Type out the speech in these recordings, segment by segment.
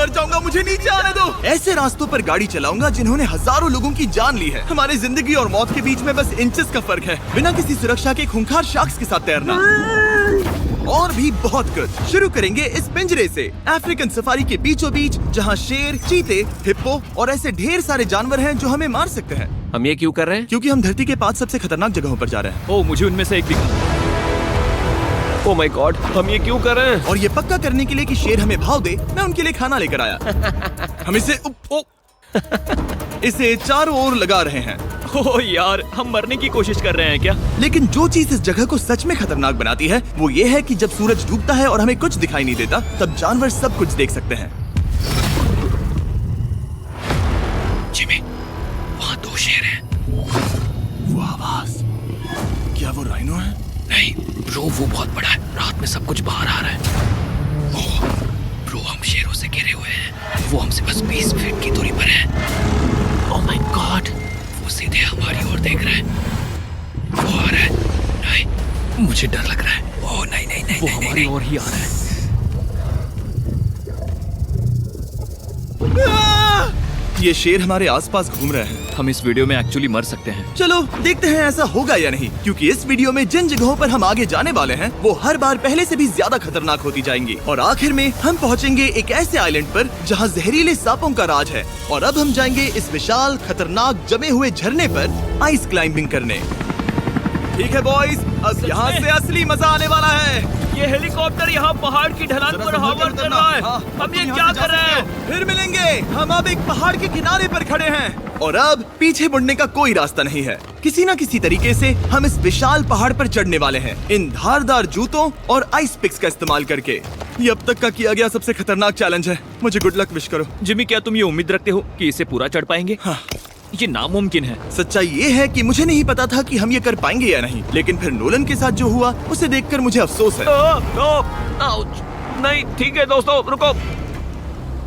मर जाऊंगा, मुझे नीचे आने दो। ऐसे रास्तों पर गाड़ी चलाऊंगा जिन्होंने हजारों लोगों की जान ली है। हमारी जिंदगी और मौत के बीच में बस इंचेस का फर्क है। बिना किसी सुरक्षा के खूंखार शार्क्स के साथ तैरना और भी बहुत कुछ। शुरू करेंगे इस पिंजरे से, अफ्रीकन सफारी के बीचों बीच, जहाँ शेर, चीते, हिप्पो और ऐसे ढेर सारे जानवर हैं जो हमें मार सकते हैं। हम ये क्यों कर रहे हैं? क्योंकि हम धरती के 5 सबसे खतरनाक जगहों पर जा रहे हैं। ओह, मुझे उनमें से एक दिखा। ओह माय गॉड, हम ये क्यों कर रहे हैं? और ये पक्का करने के लिए कि शेर हमें भाव दे, मैं उनके लिए खाना लेकर आया। हम इसे चारों ओर लगा रहे हैं। ओह यार, हम मरने की कोशिश कर रहे हैं क्या? लेकिन जो चीज इस जगह को सच में खतरनाक बनाती है वो ये है कि जब सूरज डूबता है और हमें कुछ दिखाई नहीं देता, तब जानवर सब कुछ देख सकते हैं। जिमी, वहाँ 2 शेर हैं। वो आवाज, क्या वो राइनो है? नहीं ब्रो, वो बहुत बड़ा है। रात में सब कुछ बाहर आ रहा है। ओह ब्रो, हम शेरों से घिरे हुए हैं। वो हमसे बस 20 फीट की दूरी पर है। ओह माय गॉड, वो सीधे हमारी ओर देख रहा है। वो आ रहा है। नहीं, मुझे डर लग रहा है। ओह नहीं नहीं नहीं, वो नहीं, हमारी नहीं। ओर ही आ रहा है। ये शेर हमारे आसपास घूम रहे हैं। हम इस वीडियो में एक्चुअली मर सकते हैं। चलो देखते हैं ऐसा होगा या नहीं, क्योंकि इस वीडियो में जिन जगहों पर हम आगे जाने वाले हैं वो हर बार पहले से भी ज्यादा खतरनाक होती जाएंगी। और आखिर में हम पहुंचेंगे एक ऐसे आइलैंड पर जहां जहरीले सांपों का राज है। और अब हम जाएंगे इस विशाल खतरनाक जमे हुए झरने पर आइस क्लाइंबिंग करने। ठीक है बॉयज, अब यहाँ से असली मजा आने वाला है। ये हेलीकॉप्टर यहाँ पहाड़ की ढलान पर हॉवर कर रहा है। हम ये क्या कर रहे हैं? फिर मिलेंगे। हम अब एक पहाड़ के किनारे पर खड़े हैं और अब पीछे मुड़ने का कोई रास्ता नहीं है। किसी न किसी तरीके से हम इस विशाल पहाड़ पर चढ़ने वाले हैं, इन धारदार जूतों और आइस पिक्स का इस्तेमाल करके। ये अब तक का किया गया सबसे खतरनाक चैलेंज है। मुझे गुड लक विश करो। जिमी, क्या तुम ये उम्मीद रखते हो कि इसे पूरा चढ़ पाएंगे? हाँ। ये नामुमकिन है। सच्चाई ये है कि मुझे नहीं पता था कि हम ये कर पाएंगे या नहीं, लेकिन फिर नोलन के साथ जो हुआ उसे देखकर मुझे अफसोस है। आउच। नहीं ठीक है दोस्तों, रुको,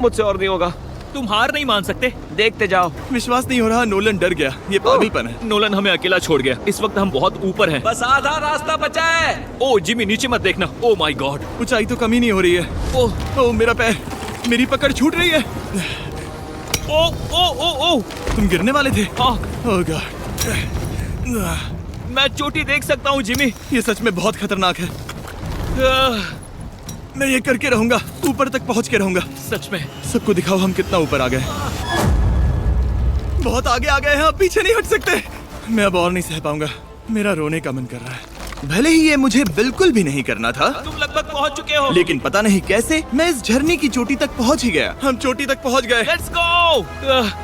मुझसे और नहीं होगा। तुम हार नहीं मान सकते। देखते जाओ। विश्वास नहीं हो रहा, नोलन डर गया। ये पागलपन है। नोलन हमें अकेला छोड़ गया। इस वक्त हम बहुत ऊपर हैं। बस आधा रास्ता बचा है। ओह जिमी, नीचे मत देखना। ओह माय गॉड, ऊंचाई तो कमी नहीं हो रही है। ओह मेरा पैर, मेरी पकड़ छूट रही है। ओह ओह ओह ओह, तुम गिरने वाले थे। हाँ, ओह गॉड, मैं चोटी देख सकता हूँ जिमी। ये सच में बहुत खतरनाक है। मैं ये करके रहूंगा, ऊपर तक पहुंच के रहूंगा। सच में। सबको दिखाओ हम कितना ऊपर आ गए। बहुत आगे आ गए हैं, अब पीछे नहीं हट सकते। मैं अब और नहीं सह पाऊंगा, मेरा रोने का मन कर रहा है। भले ही ये मुझे बिल्कुल भी नहीं करना था, तुम लगभग पहुंच चुके हो। लेकिन पता नहीं कैसे मैं इस झरने की चोटी तक पहुंच ही गया। हम चोटी तक पहुंच गए। Let's go.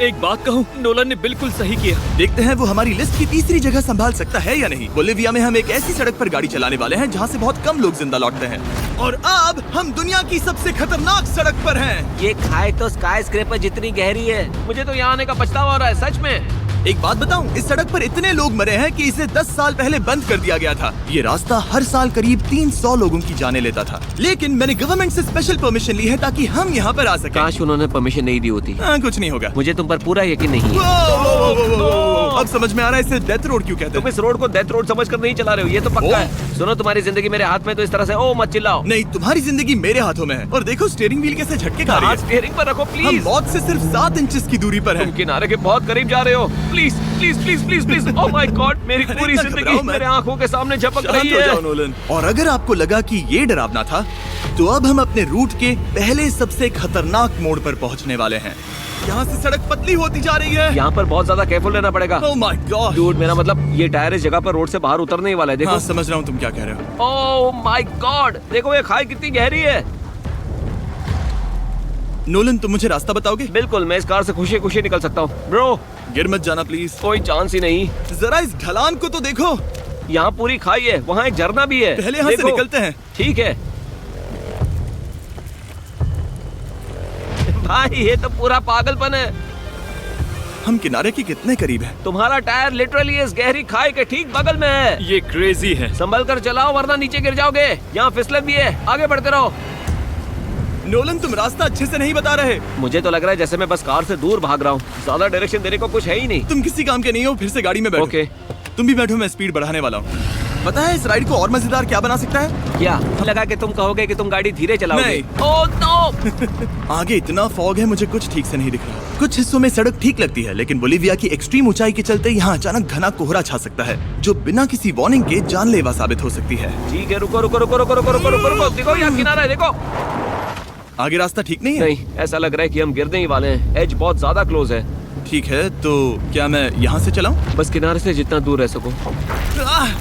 एक बात कहूँ, नोलन ने बिल्कुल सही किया। देखते हैं वो हमारी लिस्ट की तीसरी जगह संभाल सकता है या नहीं। बोलिविया में हम एक ऐसी सड़क पर गाड़ी चलाने वाले हैं जहाँ से बहुत कम लोग जिंदा लौटते हैं। और अब हम दुनिया की सबसे खतरनाक सड़क पर हैं। ये खाई तो स्काई स्क्रेपर जितनी गहरी है। मुझे तो यहाँ आने का पछतावा हो रहा है, सच में। एक बात बताऊं, इस सड़क पर इतने लोग मरे हैं कि इसे 10 साल पहले बंद कर दिया गया था। ये रास्ता हर साल करीब 300 लोगों की जाने लेता था, लेकिन मैंने गवर्नमेंट से स्पेशल परमिशन ली है ताकि हम यहाँ पर आ सकें। काश उन्होंने परमिशन नहीं दी होती। कुछ नहीं होगा। मुझे तुम पर पूरा यकीन नहीं है। अब समझ में आ रहा है इसे डेथ रोड क्यों कहते तुम हैं। इस रोड को डेथ रोड समझकर नहीं चला रहे हो, ये तो पक्का है। सुनो, तुम्हारी जिंदगी मेरे हाथ में, तो इस तरह से ओ मत चिल्लाओ। नहीं, तुम्हारी जिंदगी मेरे हाथों में है। और देखो स्टीयरिंग व्हील कैसे झटके खा रही हाथ है। स्टीयरिंग पर रखो हम प्लीज। मौत से सिर्फ 7 इंचेस की दूरी पर तुम हैं। किनारे के बहुत करीब जा रहे हो। Please please please please please. Oh my God, मेरी पूरी इतना जिंदगी घबराओ मत। मेरे आंखों के सामने झपक शांत रही हो जाओ है। नोलन। और अगर आपको लगा कि ये डरावना था, तो अब हम अपने रूट के पहले सबसे खतरनाक मोड़ पर पहुंचने वाले हैं। यहाँ से सड़क पतली होती जा रही है। यहाँ पर बहुत ज्यादा केयरफुल रहना पड़ेगा। Oh my God. डूड, मेरा मतलब ये टायर इस जगह पर रोड से बाहर उतरने ही वाला है। देखो। हाँ, समझ रहा हूँ तुम क्या कह रहे हो। ओह माय गॉड, देखो ये खाई कितनी गहरी है। नोलन, तुम मुझे रास्ता बताओगे? बिल्कुल, मैं इस कार से खुशी खुशी निकल सकता हूँ। ब्रो, गिर मत जाना प्लीज। कोई चांस ही नहीं। जरा इस ढलान को तो देखो। यहाँ पूरी खाई है, वहाँ एक झरना भी है। पहले यहाँ से देखो। निकलते हैं। ठीक है भाई, ये तो पूरा पागलपन है। हम किनारे के कितने करीब हैं? तुम्हारा टायर लिटरली इस गहरी खाई के ठीक बगल में है। ये क्रेजी है। संभल कर चलाओ वरना नीचे गिर जाओगे। यहाँ फिसलन भी है, आगे बढ़ते रहो। नोलन, तुम रास्ता अच्छे से नहीं बता रहे। मुझे तो लग रहा है जैसे मैं बस कार से दूर भाग रहा हूँ। ज्यादा डायरेक्शन देने को कुछ है ही नहीं। तुम किसी काम के नहीं हो, फिर से गाड़ी में बैठो। ओके। तुम भी बैठो, मैं स्पीड बढ़ाने वाला हूँ। पता है इस राइड को और मजेदार क्या बना सकता है? क्या लगा कि तुम कहोगे कि तुम गाड़ी धीरे चलाओगे? नहीं। Oh no! आगे इतना फॉग है, मुझे कुछ ठीक से नहीं दिख रहा। कुछ हिस्सों में सड़क ठीक लगती है, लेकिन बोलीविया की एक्सट्रीम ऊंचाई के चलते यहाँ अचानक घना कोहरा छा सकता है, जो बिना किसी वार्निंग के जानलेवा साबित हो सकती है। ठीक है, रुको रुको रुको रुको रुको रुको रुको रुको, देखो यहाँ किनारा है, देखो। आगे रास्ता ठीक नहीं है? नहीं, ऐसा लग रहा है कि हम गिरने ही वाले हैं। एज बहुत ज्यादा क्लोज है। ठीक है, तो क्या मैं यहाँ से चलाऊं? बस किनारे से जितना दूर रह सको।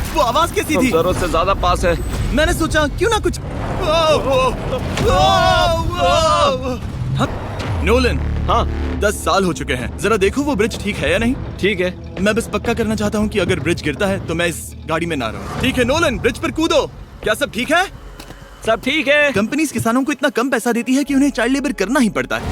वो आवाज कैसी हम थी? जरूरत से ज्यादा पास है। मैंने सोचा क्यों ना कुछ। नोलन, हाँ 10 साल हो चुके हैं, जरा देखो वो ब्रिज ठीक है या नहीं। ठीक है। मैं बस पक्का करना चाहता हूँ कि अगर ब्रिज गिरता है तो मैं इस गाड़ी में ना रहूं। ठीक है नोलन, ब्रिज पर कूदो। क्या सब ठीक है? सब ठीक है। कंपनीज किसानों को इतना कम पैसा देती है कि उन्हें चाइल्ड लेबर करना ही पड़ता है।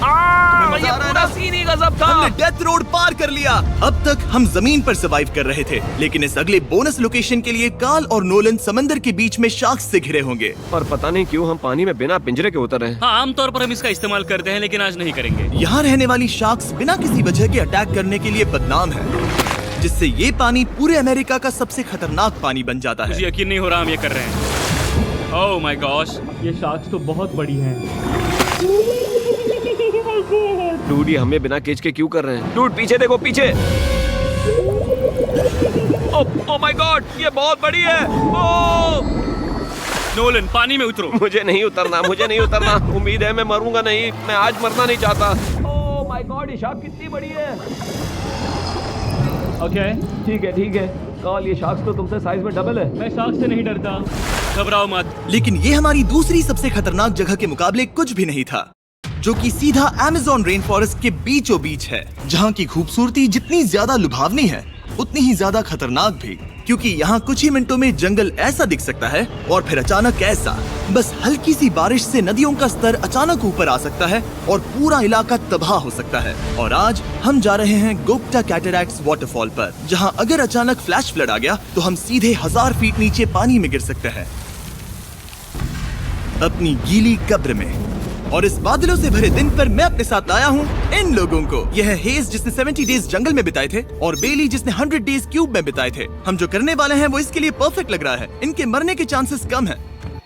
ये पूरा सीन ही गजब था। हमने डेथ रोड पार कर लिया। अब तक हम जमीन पर सर्वाइव कर रहे थे, लेकिन इस अगले बोनस लोकेशन के लिए कार्ल और नोलन समंदर के बीच में शार्क्स से घिरे होंगे। और पता नहीं क्यों हम पानी में बिना पिंजरे के उतर रहे हैं। हाँ, आमतौर पर हम इसका इस्तेमाल करते हैं, लेकिन आज नहीं करेंगे। यहाँ रहने वाली शार्क्स बिना किसी वजह के अटैक करने के लिए बदनाम है, जिससे ये पानी पूरे अमेरिका का सबसे खतरनाक पानी बन जाता है। मुझे यकीन नहीं हो रहा हम ये कर रहे हैं। ओह माय गॉश, ये शार्क्स तो बहुत बड़ी हैं। डूड, ये हमें बिना केज के क्यों कर रहे हैं? डूड पीछे देखो, पीछे। ओह माय गॉड, ये बहुत बड़ी है। ओह नोलन, पानी में उतरो। मुझे नहीं उतरना, मुझे नहीं उतरना। उम्मीद है मैं मरूंगा नहीं। मैं आज मरना नहीं चाहता। ओह माय गॉड, ये शार्क कितनी बड़ी है। ओके, ठीक है ठीक है। कार्ल, ये शार्क तो तुमसे साइज में डबल है। मैं शार्क से नहीं डरता, घबराओ मत। लेकिन ये हमारी दूसरी सबसे खतरनाक जगह के मुकाबले कुछ भी नहीं था, जो कि सीधा अमेज़न रेन फॉरेस्ट के बीचों बीच है, जहाँ की खूबसूरती जितनी ज्यादा लुभावनी है उतनी ही ज्यादा खतरनाक भी, क्योंकि यहाँ कुछ ही मिनटों में जंगल ऐसा दिख सकता है और फिर अचानक ऐसा। बस हल्की सी बारिश से नदियों का स्तर अचानक ऊपर आ सकता है और पूरा इलाका तबाह हो सकता है। और आज हम जा रहे हैं गोप्टा कैटरैक्ट्स वाटरफॉल पर, जहाँ अगर अचानक फ्लैश फ्लड आ गया तो हम सीधे 1000 फीट नीचे पानी में गिर सकते हैं, अपनी गीली कब्र में। और इस बादलों से भरे दिन पर मैं अपने साथ लाया हूँ इन लोगों को। यह है हेज, जिसने 70 डेज जंगल में बिताए थे, और बेली, जिसने 100 डेज क्यूब में बिताए थे। हम जो करने वाले हैं वो इसके लिए परफेक्ट लग रहा है। इनके मरने के चांसेस कम हैं।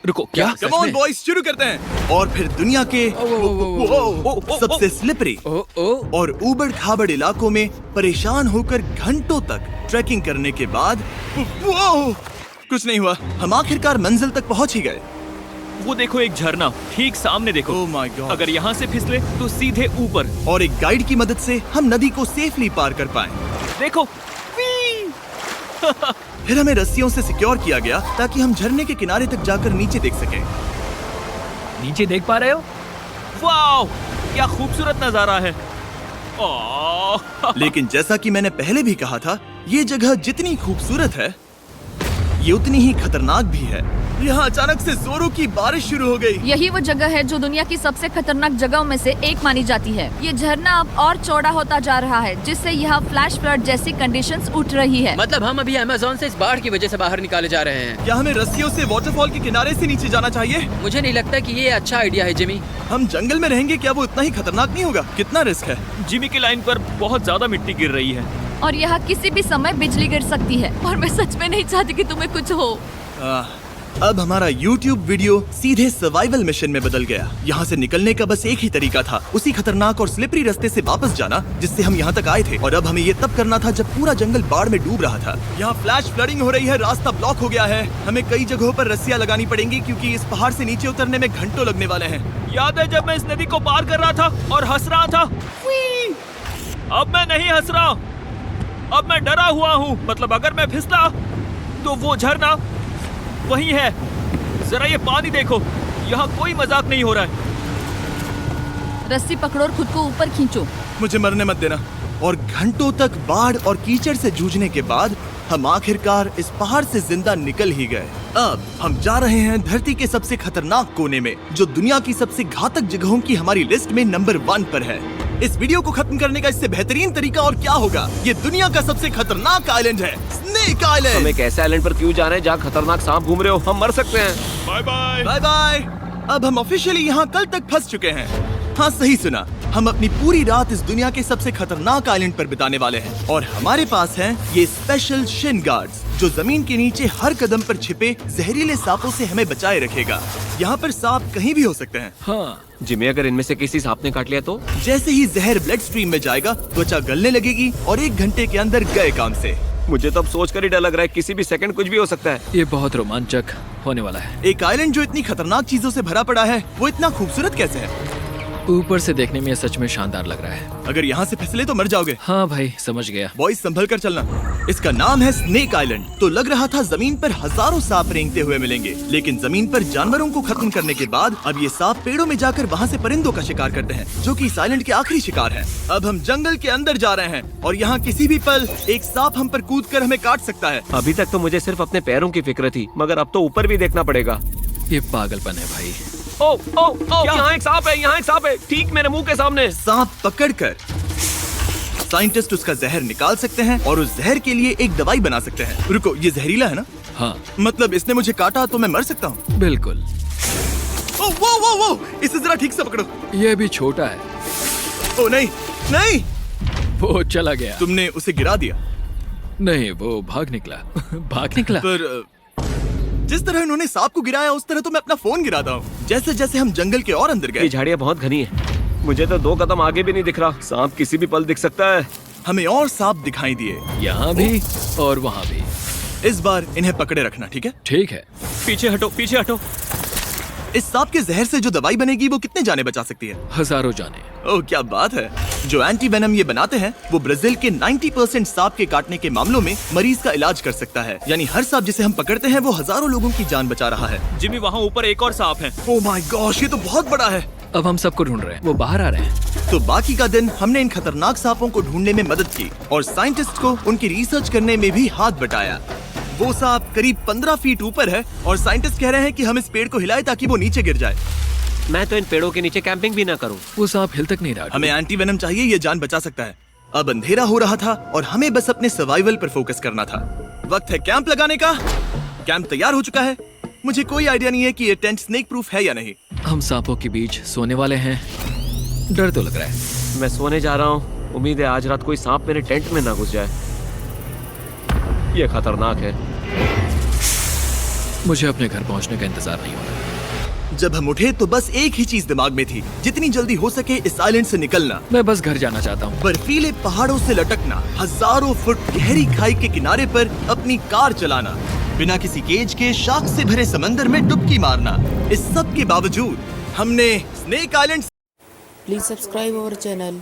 रुको, क्या? कम ऑन बॉयज, शुरू करते हैं। और फिर दुनिया के सबसे स्लिपरी और ऊबड़ खाबड़ इलाकों में परेशान होकर घंटों तक ट्रैकिंग करने के बाद कुछ नहीं हुआ, हम आखिरकार मंजिल तक पहुंच ही गए। वो देखो, एक झरना ठीक सामने देखो। Oh my God! अगर यहाँ से फिसले तो सीधे ऊपर। और एक गाइड की मदद से हम नदी को सेफली पार कर पाए। देखो। फिर हमें रस्सियों से सिक्योर किया गया ताकि हम झरने के किनारे तक जाकर नीचे देख सकें। नीचे देख पा रहे हो? वाओ, क्या खूबसूरत नजारा है। लेकिन जैसा कि मैंने पहले भी कहा था, ये जगह जितनी खूबसूरत है ये उतनी ही खतरनाक भी है। यहाँ अचानक से जोरों की बारिश शुरू हो गई। यही वो जगह है जो दुनिया की सबसे खतरनाक जगहों में से एक मानी जाती है। ये झरना अब और चौड़ा होता जा रहा है, जिससे यहाँ फ्लैश फ्लड जैसी कंडीशंस उठ रही है। मतलब हम अभी अमेज़न से इस बाढ़ की वजह से बाहर निकाले जा रहे हैं। क्या हमें रस्सियों से वाटरफॉल के किनारे से नीचे जाना चाहिए? मुझे नहीं लगता कि ये अच्छा आइडिया है जिमी। हम जंगल में रहेंगे, क्या वो उतना ही खतरनाक नहीं होगा? कितना रिस्क है? जिमी की लाइन पर बहुत ज्यादा मिट्टी गिर रही है और यहाँ किसी भी समय बिजली गिर सकती है, और मैं सच में नहीं चाहती कि तुम्हें कुछ हो। अब हमारा YouTube वीडियो सीधे सर्वाइवल मिशन में बदल गया। यहाँ से निकलने का बस एक ही तरीका था, उसी खतरनाक और स्लिपरी रास्ते से वापस जाना जिससे हम यहाँ तक आए थे। और अब हमें ये तब करना था जब पूरा जंगल बाढ़ में डूब रहा था। यहाँ फ्लैश फ्लडिंग हो रही है, रास्ता ब्लॉक हो गया है। हमें कई जगहों पर रस्सियाँ लगानी पड़ेंगी क्योंकि इस पहाड़ से नीचे उतरने में घंटों लगने वाले हैं। याद है जब मैं इस नदी को पार कर रहा था और हंस रहा था? अब मैं नहीं हंस रहा, अब मैं डरा हुआ हूँ। मतलब अगर मैं फिसला तो वो झरना वही है। जरा ये पानी देखो, यहाँ कोई मजाक नहीं हो रहा है। रस्सी पकड़ो और खुद को ऊपर खींचो। मुझे मरने मत देना। और घंटों तक बाढ़ और कीचड़ से जूझने के बाद हम आखिरकार इस पहाड़ से जिंदा निकल ही गए। अब हम जा रहे हैं धरती के सबसे खतरनाक कोने में, जो दुनिया की सबसे घातक जगहों की हमारी लिस्ट में नंबर 1 पर है। इस वीडियो को खत्म करने का इससे बेहतरीन तरीका और क्या होगा? ये दुनिया का सबसे खतरनाक आइलैंड है, स्नेक आइलैंड। हम एक ऐसे आइलैंड पर क्यों जा रहे हैं जहाँ खतरनाक सांप घूम रहे हो? हम मर सकते हैं। Bye bye. Bye bye. अब हम ऑफिशियली यहाँ कल तक फंस चुके हैं। हाँ, सही सुना। हम अपनी पूरी रात इस दुनिया के सबसे खतरनाक आइलैंड पर बिताने वाले हैं और हमारे पास हैं ये स्पेशल शिन गार्ड्स जो जमीन के नीचे हर कदम पर छिपे जहरीले सांपों से हमें बचाए रखेगा। यहाँ पर सांप कहीं भी हो सकते हैं। हाँ जिमी, अगर इनमें से किसी सांप ने काट लिया तो? जैसे ही जहर ब्लड स्ट्रीम में जाएगा त्वचा गलने लगेगी और 1 घंटे के अंदर गए काम से। मुझे तो अब सोचकर ही डर लग रहा है, किसी भी सेकंड कुछ भी हो सकता है। ये बहुत रोमांचक होने वाला है। एक आइलैंड जो इतनी खतरनाक चीजों से भरा पड़ा है वो इतना खूबसूरत कैसे है? ऊपर से देखने में ये सच में शानदार लग रहा है। अगर यहाँ से फिसले तो मर जाओगे। हाँ भाई, समझ गया। बॉयज संभल कर चलना। इसका नाम है स्नेक आइलैंड। तो लग रहा था जमीन पर हजारों सांप रेंगते हुए मिलेंगे, लेकिन जमीन पर जानवरों को खत्म करने के बाद अब ये सांप पेड़ों में जाकर वहाँ से परिंदों का शिकार करते हैं, जो कि इस आइलैंड के आखिरी शिकार हैं। अब हम जंगल के अंदर जा रहे हैं और यहाँ किसी भी पल एक सांप हम पर कूदकर हमें काट सकता है। अभी तक तो मुझे सिर्फ अपने पैरों की फिक्र थी, मगर अब तो ऊपर भी देखना पड़ेगा। ये पागलपन है भाई। ओ, यहाँ एक सांप है, यहाँ एक सांप है, ठीक मेरे मुंह के सामने। सांप पकड़कर साइंटिस्ट उसका जहर निकाल सकते हैं और उस जहर के लिए एक दवाई बना सकते हैं। रुको, ये जहरीला है ना? हाँ मतलब इसने मुझे काटा तो मैं मर सकता हूँ? बिल्कुल। ओ, वो, इसे जरा ठीक से पकड़ो। ये भी छोटा है। ओ नहीं, नहीं, वो चला गया। तुमने उसे गिरा दिया। नहीं, वो भाग निकला। भाग निकला। पर जिस तरह इन्होंने सांप को गिराया उस तरह तो मैं अपना फोन गिराता हूँ। जैसे जैसे हम जंगल के और अंदर ये गए, झाड़ियाँ बहुत घनी है, मुझे तो 2 कदम आगे भी नहीं दिख रहा। सांप किसी भी पल दिख सकता है। हमें और सांप दिखाई दिए। यहाँ भी और वहाँ भी। इस बार इन्हें पकड़े रखना, ठीक है? ठीक है। पीछे हटो, पीछे हटो। इस सांप के जहर से जो दवाई बनेगी वो कितने जाने बचा सकती है? हजारों जाने। ओह क्या बात है। जो एंटी वेनम ये बनाते हैं वो ब्राजील के 90% सांप के काटने के मामलों में मरीज का इलाज कर सकता है। यानी हर सांप जिसे हम पकड़ते हैं वो हजारों लोगों की जान बचा रहा है। जिमी, वहाँ ऊपर एक और सांप है। ओह माय गॉश, ये तो बहुत बड़ा है। अब हम सबको ढूंढ रहे हैं, वो बाहर आ रहे हैं। तो बाकी का दिन हमने इन खतरनाक सांपों को ढूंढने में मदद की और साइंटिस्ट को उनकी रिसर्च करने में भी हाथ बटाया। वो सांप करीब 15 फीट ऊपर है और साइंटिस्ट कह रहे हैं कि हम इस पेड़ को हिलाएं ताकि वो नीचे गिर जाए। मैं तो इन पेड़ों के नीचे कैंपिंग भी ना करूं। वो सांप हिल तक नहीं रहा। हमें एंटी वेनम चाहिए, ये जान बचा सकता है। अब अंधेरा हो रहा था और हमें बस अपने सर्वाइवल पर फोकस करना था। वक्त है कैंप लगाने का। कैंप तैयार हो चुका है। मुझे कोई आइडिया नहीं है कि ये टेंट स्नेक प्रूफ है या नहीं। हम सांपों के बीच सोने वाले हैं। डर तो लग रहा है। मैं सोने जा रहा हूँ। उम्मीद है आज रात कोई सांप मेरे टेंट में ना घुस जाए। ये खतरनाक है। मुझे अपने घर पहुंचने का इंतजार नहीं हो रहा। जब हम उठे तो बस एक ही चीज दिमाग में थी, जितनी जल्दी हो सके इस आइलैंड से निकलना। मैं बस घर जाना चाहता हूँ। बर्फीले पहाड़ों से लटकना, हजारों फुट गहरी खाई के किनारे पर अपनी कार चलाना, बिना किसी केज के शार्क से भरे समंदर में डुबकी मारना। इस सब के बावजूद हमने snake island Please subscribe our channel.